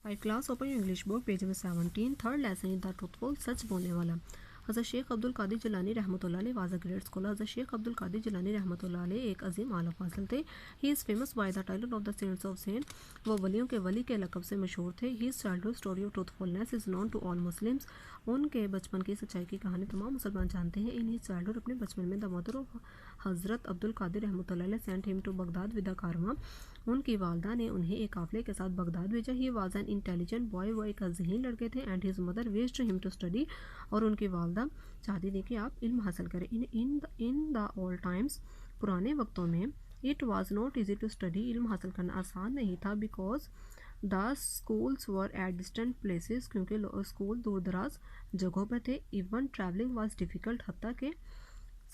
5 class open English book page number 17 third lesson in the truthful सच बोलने वाला। हज़रत शेख अब्दुल कादिर जिलानी रहमतुल्लाह अलैह वाज अ ग्रेट स्कॉलर। हज़रत शेख अब्दुल कादिर जिलानी रहमतुल्लाह अलैह एक अजीम आला फाज़िल थे। He is famous by the title of the saints of saint. वो वलियों के वली के लक़ब से मशहूर थे। He childhood story of truthfulness is known to all Muslims. उनके बचपन की सच्चाई की कहानी तमाम मुसलमान जानते हैं। इन ही चाइल्डहुड अपने बचपन में द मदर ऑफ हज़रत अब्दुल कादिर रहमतुल्लाह अलैह sent him to Baghdad with the caravan. उनकी वालदा ने उन्हें एक काफ़िले के साथ बगदाद भेजा। He was an intelligent boy, वो एक ज़हीन लड़के थे। And his mother wished him to study, और उनकी वालदा चाहती थी कि आप इल्म हासिल करें। इन द ओल्ड टाइम्स, पुराने वक्तों में, it was not easy to study, इल्म हासिल करना आसान नहीं था। Because the schools were at distant places, क्योंकि स्कूल दूर दराज जगहों पर थे। इवन ट्रैवलिंग वाज डिफ़िकल्ट, हत्ता के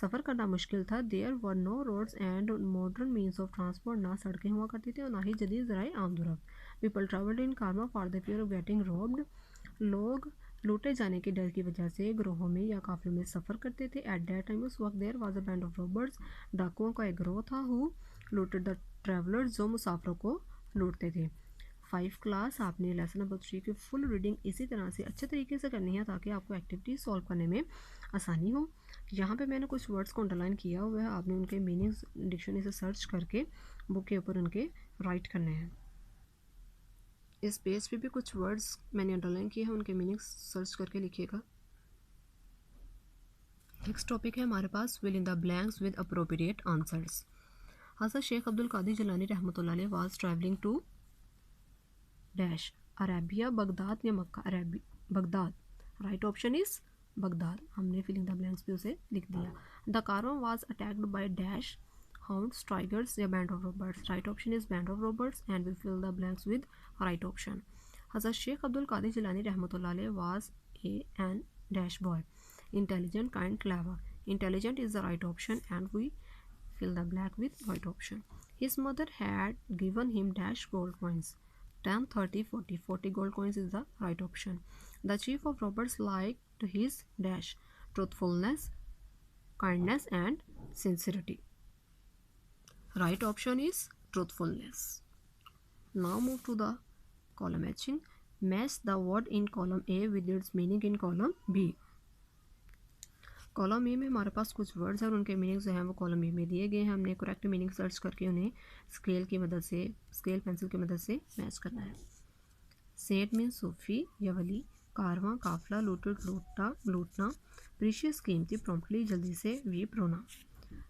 सफ़र करना मुश्किल था। There were no roads and modern means of transport, ना सड़कें हुआ करती थी और ना ही जदीद ज़राए आमदोरफ्त। पीपल ट्रैवल्ड इन कारवा for the fear of getting robbed, लोग लूटे जाने के डर की वजह से ग्रोहों में या काफिलों में सफ़र करते थे। एट दैट टाइम, उस वक्त, there was a band of robbers, डाकुओं का एक ग्रोह था। हु लूटेड द ट्रैवलर्स, जो मुसाफरों को लूटते थे। 5 क्लास आपने लेसन नंबर 3 की फुल रीडिंग इसी तरह से अच्छे तरीके से करनी है ताकि आपको एक्टिविटी सॉल्व करने में आसानी हो। यहाँ पे मैंने कुछ वर्ड्स को अंडरलाइन किया हुआ है, आपने उनके मीनिंग्स डिक्शनरी से सर्च करके बुक के ऊपर उनके राइट करने हैं। इस पेज पे भी कुछ वर्ड्स मैंने अंडरलाइन किए हैं, उनके मीनिंग्स सर्च करके लिखिएगा। नेक्स्ट टॉपिक है हमारे पास fill in the blanks with appropriate answers. Hazrat Sheikh Abdul Qadir Jilani रहमतुल्लाह अलैह was travelling to dash, Arabia, Baghdad या Mecca. Baghdad, right option is Baghdad. हमने फिलिंग द ब्लैंक्स भी उसे लिख दिया। The caravan was attacked by dash, hounds, tigers या band of robbers. Right option is band of robbers and we fill the blanks with right option. Hazrat Sheikh Abdul Qadir Jilani Rahmatullah Alayh was an dash boy, intelligent, kind, clever. Intelligent is the right option and we fill the blank with right option. His mother had given him dash gold coins. 10, 30, 40. 40 gold coins is the right option. The chief of robbers liked his dash, truthfulness, kindness and sincerity. Right option is truthfulness. Now move to the column matching. Match the word in column A with its meaning in column B. Column A में हमारे पास कुछ words हैं और उनके meanings जो हैं वो column A में दिए गए हैं। हमने करेक्ट मीनिंग सर्च करके उन्हें स्केल की मदद से, स्केल पेंसिल की मदद से मैच करना है। सेंट मीन सूफी या वली, कारवां काफला, लूटेड लूटना, प्रीशियस कीमती, प्रॉम्प्टली जल्दी से, वीप रोना।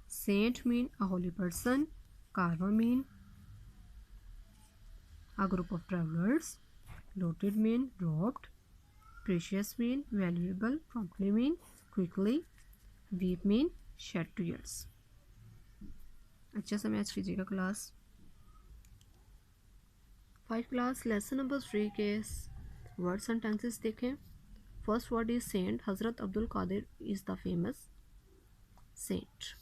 Saint mean a Holi person, Karwaan mean a group of travelers, looted mean robbed, precious mean valuable, promptly mean quickly, weep mean shed tears. अच्छा से मैच कीजिएगा क्लास। 5 क्लास लेसन नंबर 3 के word sentences देखें। First word is saint. Hazrat Abdul Qadir is the famous saint.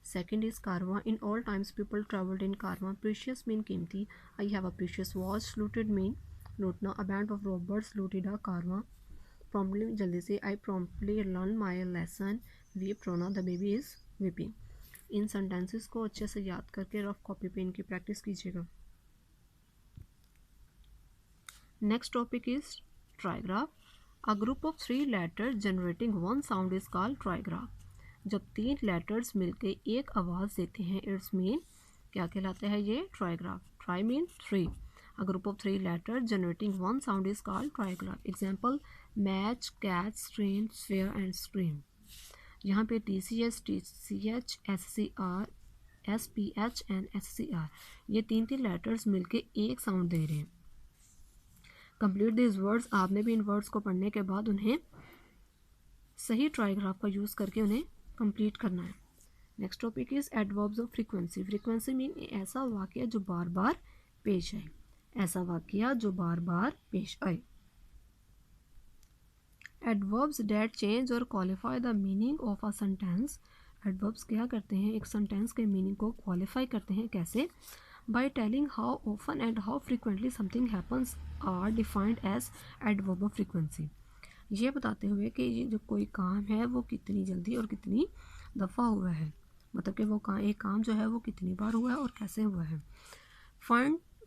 Second is Karwa. In all times people traveled in Karwa. Precious mean कीमती. I have a precious watch. Looted mean लूटना. A band of robbers looted a Karwa. Promptly जल्दी से. I promptly learned my lesson. Weep रोना. The baby is weeping. In sentences को अच्छे से याद करके रफ कॉपी पे इनकी प्रैक्टिस कीजिएगा। Next topic is trigraph. A group of 3 letters generating one sound is called trigraph. जब 3 लेटर्स मिलके एक आवाज़ देते हैं, इट्स मीन क्या कहलाता है ये? Trigraph. Tri mean 3। A group of 3 letters generating one sound is called trigraph. Example match, catch, strain, sphere and scream. यहाँ पे TCS, TCH, SCR, SPH and SCR, ये 3 लेटर्स मिलके एक साउंड दे रहे हैं। Complete this words. आपने भी इन words को पढ़ने के बाद उन्हें सही ट्राइग्राफ का यूज़ करके उन्हें कंप्लीट करना है। Next topic is adverbs of frequency. Frequency mean ऐसा वाक़या जो बार बार पेश आए, ऐसा वाक़या जो बार बार पेश आए। एडवर्ब्स डेट चेंज और qualify the meaning of a sentence. Adverbs क्या करते हैं? एक सेंटेंस के मीनिंग को क्वालिफाई करते हैं। कैसे? By telling how often and how frequently something happens are defined as adverb of frequency. ये बताते हुए कि ये जो कोई काम है वो कितनी जल्दी और कितनी दफ़ा हुआ है, मतलब कि वो एक काम जो है वो कितनी बार हुआ है और कैसे हुआ है।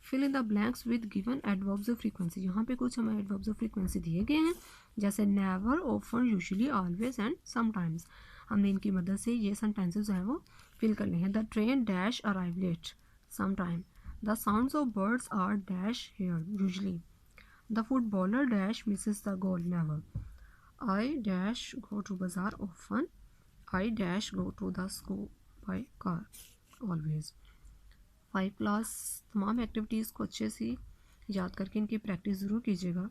Fill in the blanks with given adverbs of frequency. यहाँ पे कुछ हमें एडवर्ब्स ऑफ फ्रीक्वेंसी दिए गए हैं, जैसे never, often, usually, always and sometimes. हमने इनकी मदद से ये सेंटेंसेस जो है वो फिल करने हैं। The train dash arrive late sometime. The sounds of birds are dash hear usually. The footballer dash misses the goal never. I dash go to बाजार often. I dash go to the school by car always. 5 class तमाम activities को अच्छे से याद करके इनकी practice ज़रूर कीजिएगा।